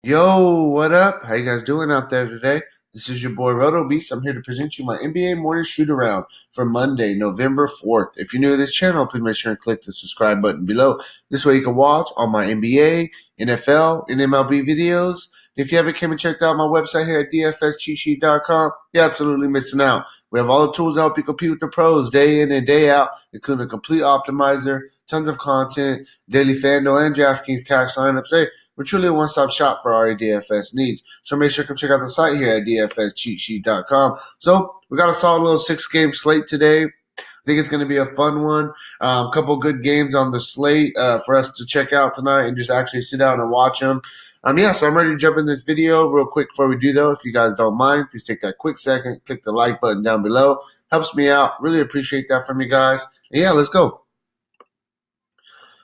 Yo, what up? How you guys doing out there today? This is your boy Roto Beast. I'm here to present you my NBA morning shoot around for Monday, November 4th. If you're new to this channel, please make sure and click the subscribe button below. This way you can watch all my NBA, NFL, and MLB videos. If you haven't came and checked out my website here at dfscheatsheet.com, you're absolutely missing out. We have all the tools to help you compete with the pros day in and day out, including a complete optimizer, tons of content, daily Fanduel and Draftkings cash lineups. Hey, we're truly a one-stop shop for our DFS needs. So make sure to come check out the site here at dfscheatsheet.com. So we got a solid little 6-game slate today. I think it's going to be a fun one. A couple good games on the slate for us to check out tonight and just actually sit down and watch them. So I'm ready to jump in this video real quick before we do, though. If you guys don't mind, please take that quick second, click the like button down below. Helps me out. Really appreciate that from you guys. And yeah, let's go.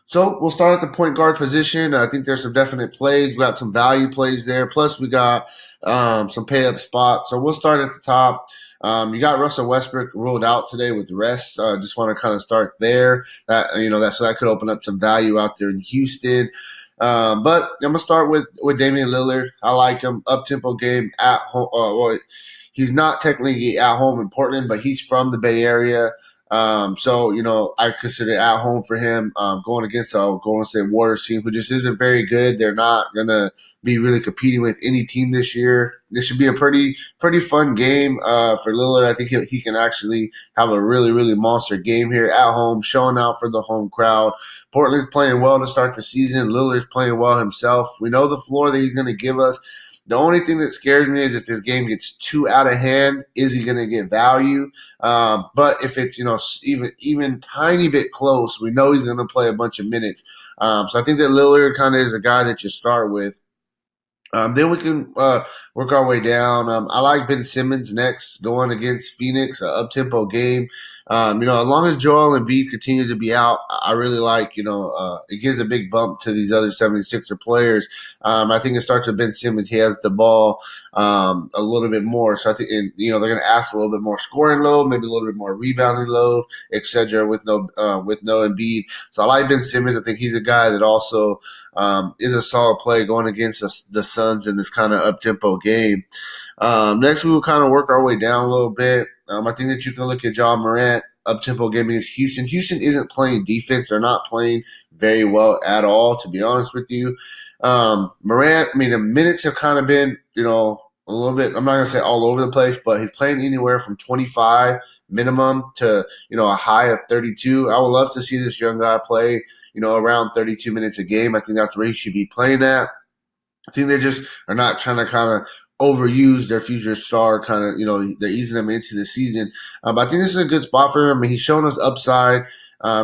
So we'll start at the point guard position. I think there's some definite plays. We got some value plays there. Plus we got some pay up spots. So we'll start at the top. You got Russell Westbrook ruled out today with rest. Just want to kind of start there. That could open up some value out there in Houston. But I'm gonna start with Damian Lillard. I like him. Up tempo game at home. He's not technically at home in Portland, but he's from the Bay Area. I consider it at home for him, going against a Golden State Warriors team who just isn't very good. They're not going to be really competing with any team this year. This should be a pretty fun game for Lillard. I think he can actually have a really, really monster game here at home, showing out for the home crowd. Portland's playing well to start the season. Lillard's playing well himself. We know the floor that he's going to give us. The only thing that scares me is if this game gets too out of hand, is he going to get value? But if it's even tiny bit close, we know he's going to play a bunch of minutes. So I think that Lillard kind of is a guy that you start with. Then we can work our way down. I like Ben Simmons next, going against Phoenix, an up-tempo game. As long as Joel Embiid continues to be out, I really like, it gives a big bump to these other 76er players. I think it starts with Ben Simmons. He has the ball a little bit more. So I think, they're going to ask a little bit more scoring load, maybe a little bit more rebounding load, etc. with no Embiid. So I like Ben Simmons. I think he's a guy that also is a solid play going against the Suns in this kind of up-tempo game. Next, we will kind of work our way down a little bit. I think that you can look at John Morant, up-tempo game against Houston. Houston isn't playing defense. They're not playing very well at all, to be honest with you. Morant, the minutes have kind of been, a little bit, I'm not going to say all over the place, but he's playing anywhere from 25 minimum to, a high of 32. I would love to see this young guy play, around 32 minutes a game. I think that's where he should be playing at. I think they just are not trying to kind of overuse their future star, they're easing them into the season. But I think this is a good spot for him. He's shown us upside,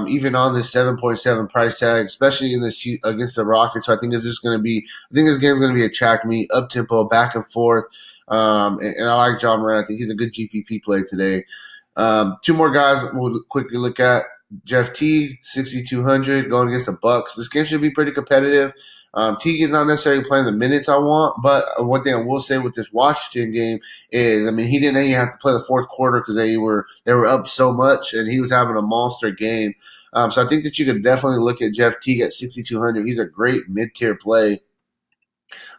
even on this 7.7 price tag, especially in this against the Rockets. So I think this game's going to be a track meet, up tempo, back and forth. And I like John Morant. I think he's a good GPP play today. Two more guys we'll quickly look at. Jeff Teague, 6,200, going against the Bucks. This game should be pretty competitive. Teague is not necessarily playing the minutes I want, but one thing I will say with this Washington game is, he didn't even have to play the fourth quarter because they were up so much, and he was having a monster game. So I think that you could definitely look at Jeff Teague at 6,200. He's a great mid-tier play.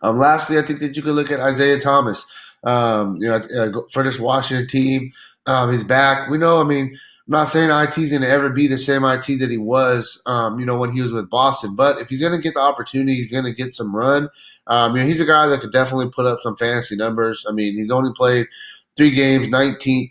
Lastly, I think that you could look at Isaiah Thomas. For this Washington team, he's back. We know, I'm not saying IT's going to ever be the same IT that he was, when he was with Boston. But if he's going to get the opportunity, he's going to get some run. He's a guy that could definitely put up some fantasy numbers. He's only played 3 games, 19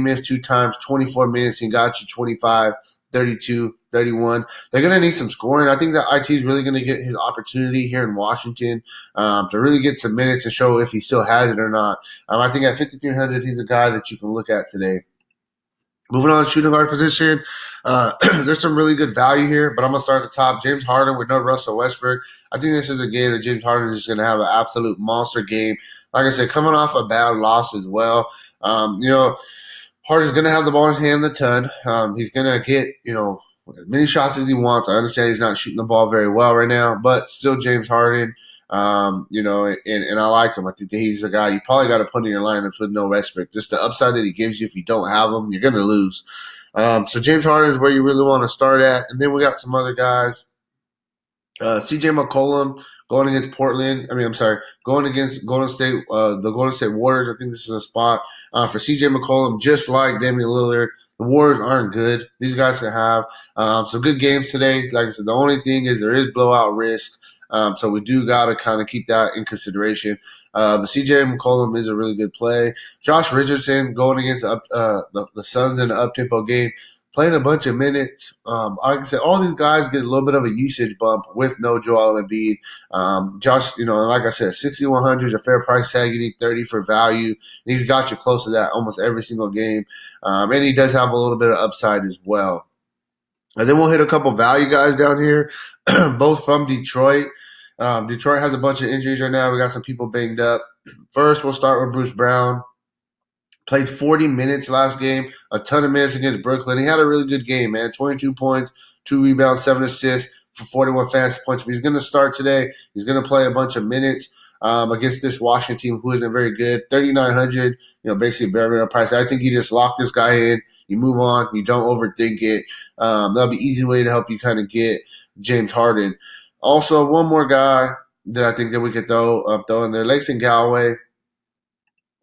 minutes 2 times, 24 minutes, and got you 25, 32, 31. They're going to need some scoring. I think that IT is really going to get his opportunity here in Washington to really get some minutes and show if he still has it or not. I think at 5,300, he's a guy that you can look at today. Moving on to shooting guard position, there's some really good value here, but I'm going to start at the top. James Harden with no Russell Westbrook. I think this is a game that James Harden is going to have an absolute monster game. Like I said, coming off a bad loss as well. Harden's going to have the ball in his hand a ton. He's going to get, as many shots as he wants. I understand he's not shooting the ball very well right now, but still James Harden. And I like him. I think that he's a guy you probably got to put in your lineups with no Westbrook. Just the upside that he gives you if you don't have him, you're going to lose. So James Harden is where you really want to start at. And then we got some other guys. CJ McCollum going against Portland. I'm sorry, going against Golden State, the Golden State Warriors. I think this is a spot for CJ McCollum, just like Damian Lillard. The Warriors aren't good. These guys can have some good games today. Like I said, the only thing is there is blowout risk. So we do got to kind of keep that in consideration. But CJ McCollum is a really good play. Josh Richardson going against the Suns in an up-tempo game, playing a bunch of minutes. Like I said, all these guys get a little bit of a usage bump with no Joel Embiid. Josh, like I said, 6,100 is a fair price tag. You need 30 for value. And he's got you close to that almost every single game. And he does have a little bit of upside as well. And then we'll hit a couple value guys down here, both from Detroit. Detroit has a bunch of injuries right now. We got some people banged up. First, we'll start with Bruce Brown. Played 40 minutes last game, a ton of minutes against Brooklyn. He had a really good game, man. 22 points, 2 rebounds, 7 assists for 41 fantasy points. If he's going to start today, he's going to play a bunch of minutes against this Washington team who isn't very good. 3,900, basically bare minimum price. I think you just lock this guy in. You move on. You don't overthink it. That'll be an easy way to help you kind of get James Harden. Also, one more guy that I think that we could throw in there, Langston Galloway.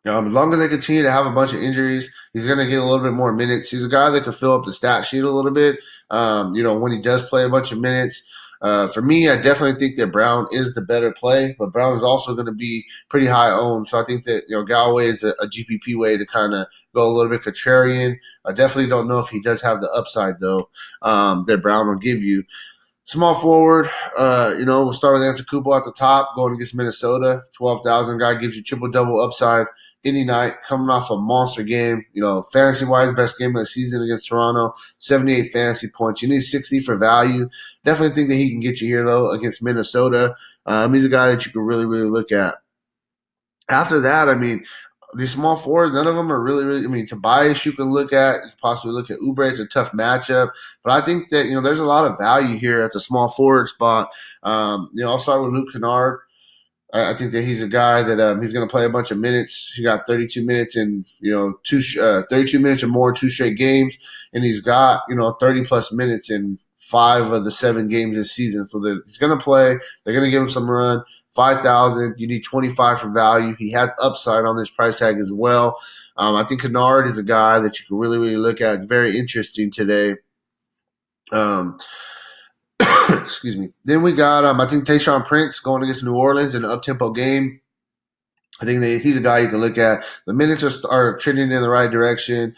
As long as they continue to have a bunch of injuries, he's going to get a little bit more minutes. He's a guy that can fill up the stat sheet a little bit, when he does play a bunch of minutes. For me, I definitely think that Brown is the better play, but Brown is also going to be pretty high owned. So I think that, Galloway is a GPP way to kind of go a little bit contrarian. I definitely don't know if he does have the upside, though, that Brown will give you. Small forward, we'll start with Antetokounmpo at the top, going against Minnesota. 12,000 guy gives you triple-double upside any night, coming off a monster game. Fantasy-wise, best game of the season against Toronto, 78 fantasy points. You need 60 for value. Definitely think that he can get you here, though, against Minnesota. He's a guy that you can really, really look at. After that, these small forwards, none of them are really, really – Tobias you can look at. You can possibly look at Oubre. It's a tough matchup. But I think that, there's a lot of value here at the small forward spot. I'll start with Luke Kennard. I think that he's a guy that he's going to play a bunch of minutes. He got 32 minutes in 32 minutes or more, 2 straight games, and he's got 30 plus minutes in 5 of the 7 games this season. So he's going to play. They're going to give him some run. 5,000. You need 25 for value. He has upside on this price tag as well. I think Kennard is a guy that you can really, really look at. It's very interesting today. Excuse me. Then we got, I think, Tayshaun Prince going against New Orleans in an up-tempo game. I think he's a guy you can look at. The minutes are trending in the right direction.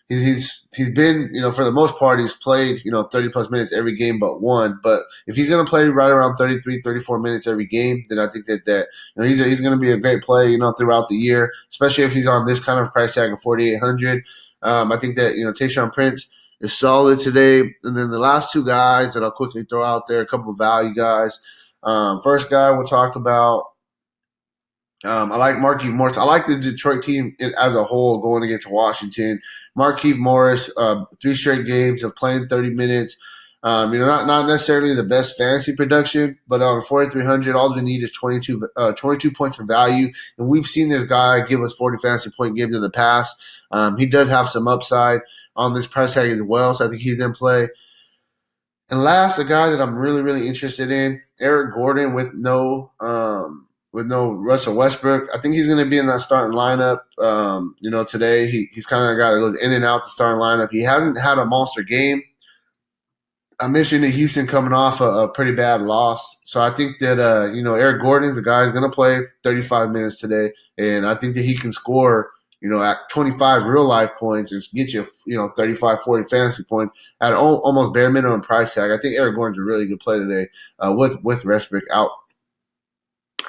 He's been, for the most part, he's played, 30-plus minutes every game but one. But if he's going to play right around 33, 34 minutes every game, then I think that he's going to be a great play, throughout the year, especially if he's on this kind of price tag of 4,800. I think that, Tayshaun Prince is solid today. And then the last 2 guys that I'll quickly throw out there, a couple of value guys. First guy we'll talk about, I like Markieff Morris. I like the Detroit team as a whole going against Washington. Markieff Morris, 3 straight games of playing 30 minutes. Not necessarily the best fantasy production, but on 4,300, all we need is 22 points for value. And we've seen this guy give us 40 fantasy point games in the past. He does have some upside on this price tag as well, so I think he's in play. And last, a guy that I'm really, really interested in, Eric Gordon with no Russell Westbrook. I think he's going to be in that starting lineup. Today he's kind of a guy that goes in and out the starting lineup. He hasn't had a monster game. I mentioned that Houston coming off a pretty bad loss. So I think that, Eric Gordon is the guy who's going to play 35 minutes today. And I think that he can score, at 25 real-life points and get you, 35, 40 fantasy points at almost bare minimum price tag. I think Eric Gordon's a really good play today with Westbrook out.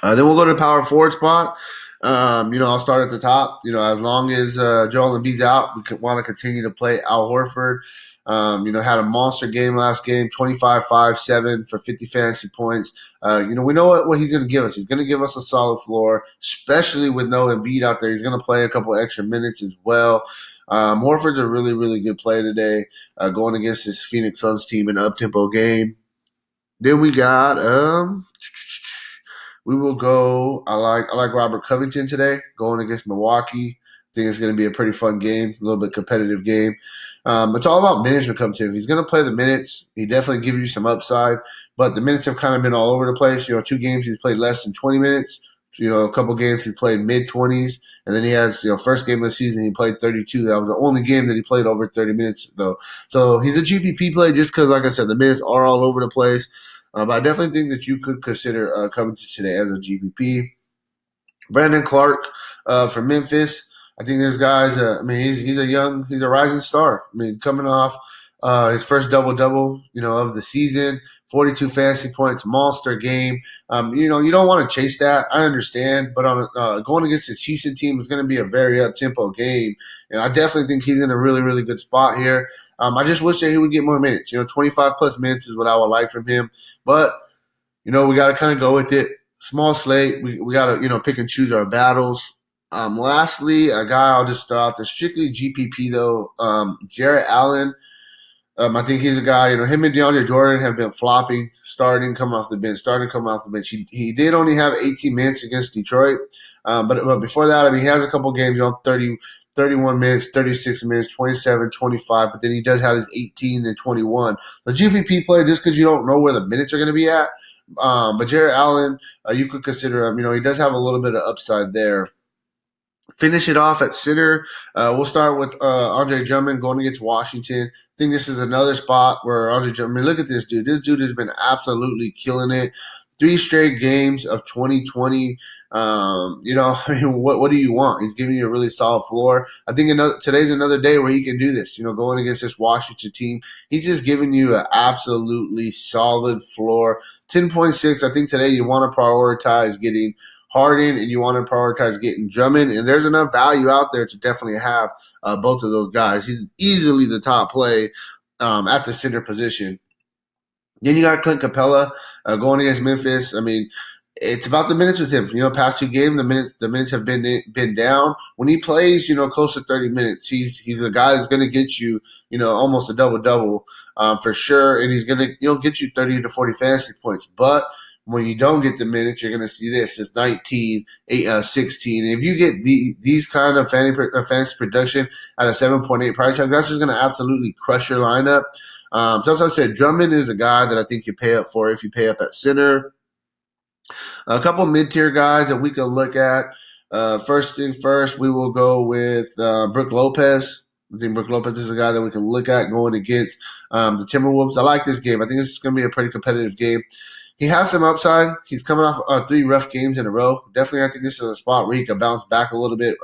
Then we'll go to the power forward spot. I'll start at the top. As long as Joel Embiid's out, we want to continue to play Al Horford. Had a monster game last game, 25, 5, 7 for 50 fantasy points. We know what he's going to give us. He's going to give us a solid floor, especially with no Embiid out there. He's going to play a couple extra minutes as well. Horford's a really, really good play today, going against this Phoenix Suns team in an up-tempo game. Then we got we will go. I like Robert Covington today, going against Milwaukee. I think it's going to be a pretty fun game, a little bit competitive game. It's all about minutes when it comes to him. If he's going to play the minutes, he definitely give you some upside. But the minutes have kind of been all over the place. 2 games he's played less than 20 minutes. A couple games he played mid-20s. And then he has, first game of the season he played 32. That was the only game that he played over 30 minutes, though. So he's a GPP play just because, like I said, the minutes are all over the place. But I definitely think that you could consider Covington today as a GPP. Brandon Clarke from Memphis. I think this guy's he's a rising star. Coming off his first double-double, of the season, 42 fantasy points, monster game. You don't want to chase that. I understand, but on going against this Houston team is going to be a very up-tempo game, and I definitely think he's in a really, really good spot here. I just wish that he would get more minutes. 25-plus minutes is what I would like from him, but we got to kind of go with it. Small slate. We got to pick and choose our battles. Lastly, a guy I'll just throw out there, strictly GPP though. Jarrett Allen. I think he's a guy. Him and DeAndre Jordan have been flopping, starting coming off the bench. He did only have 18 minutes against Detroit, but before that, he has a couple games, 31 minutes, 36 minutes, 27, 25, but then he does have his 18 and 21. The GPP play, just because you don't know where the minutes are going to be at. But Jarrett Allen, you could consider him. He does have a little bit of upside there. Finish it off at center. We'll start with Andre Drummond going against Washington. I think this is another spot where Andre Drummond, look at this dude. This dude has been absolutely killing it. 3 straight games of 2020. What do you want? He's giving you a really solid floor. I think today's another day where he can do this. Going against this Washington team, he's just giving you an absolutely solid floor. 10.6. I think today you want to prioritize getting Harden and you want to prioritize getting Drummond, and there's enough value out there to definitely have both of those guys. He's easily the top play at the center position. Then you got Clint Capella going against Memphis. It's about the minutes with him. Past 2 games, the minutes have been down. When he plays, close to 30 minutes, he's a guy that's going to get you, almost a double-double for sure, and he's going to get you 30 to 40 fantasy points. But when you don't get the minutes, you're going to see this. It's 19, 16. And if you get these kind of fantasy production at a 7.8 price tag, that's just going to absolutely crush your lineup. So as I said, Drummond is a guy that I think you pay up for if you pay up at center. A couple mid-tier guys that we can look at. First thing first, we will go with Brook Lopez. I think Brook Lopez is a guy that we can look at going against the Timberwolves. I like this game. I think this is going to be a pretty competitive game. He has some upside. He's coming off 3 rough games in a row. Definitely, I think this is a spot where he can bounce back a little bit.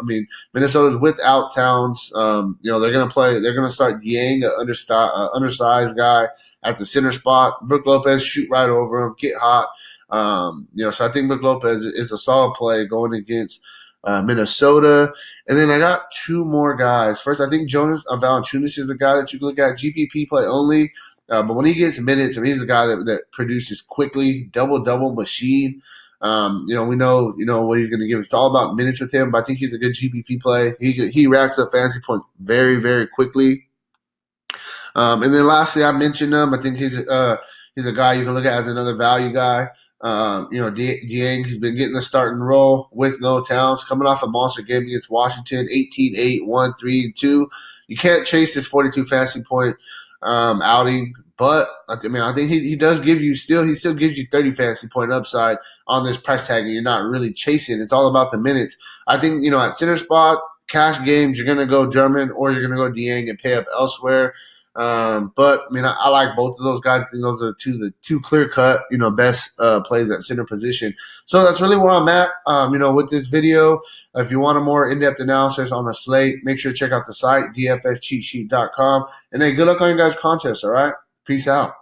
Minnesota's without Towns. They're going to play. They're going to start Yang, an undersized guy, at the center spot. Brook Lopez shoot right over him, get hot. So I think Brook Lopez is a solid play going against Minnesota. And then I got 2 more guys. First, I think Jonas Valanciunas is the guy that you can look at. GPP play only. But when he gets minutes, he's the guy that produces quickly, double-double machine. We know what he's going to give. It's all about minutes with him, but I think he's a good GPP play. He racks up fantasy points very, very quickly. And then lastly, I mentioned him. I think he's a guy you can look at as another value guy. Dieng, he's been getting the starting role with no Towns, coming off a monster game against Washington, 18-8, 1, 3, and 2. You can't chase this 42 fantasy point outing, but I think he does give you he still gives you 30 fantasy point upside on this price tag, and you're not really chasing. It's all about the minutes. I think at center spot, cash games, you're gonna go Drummond or you're gonna go Dieng and pay up elsewhere. But I like both of those guys. I think those are the two clear cut, best plays at center position. So that's really where I'm at. With this video. If you want a more in-depth analysis on the slate, make sure to check out the site, dfscheatsheet.com. And hey, good luck on your guys' contest. All right, peace out.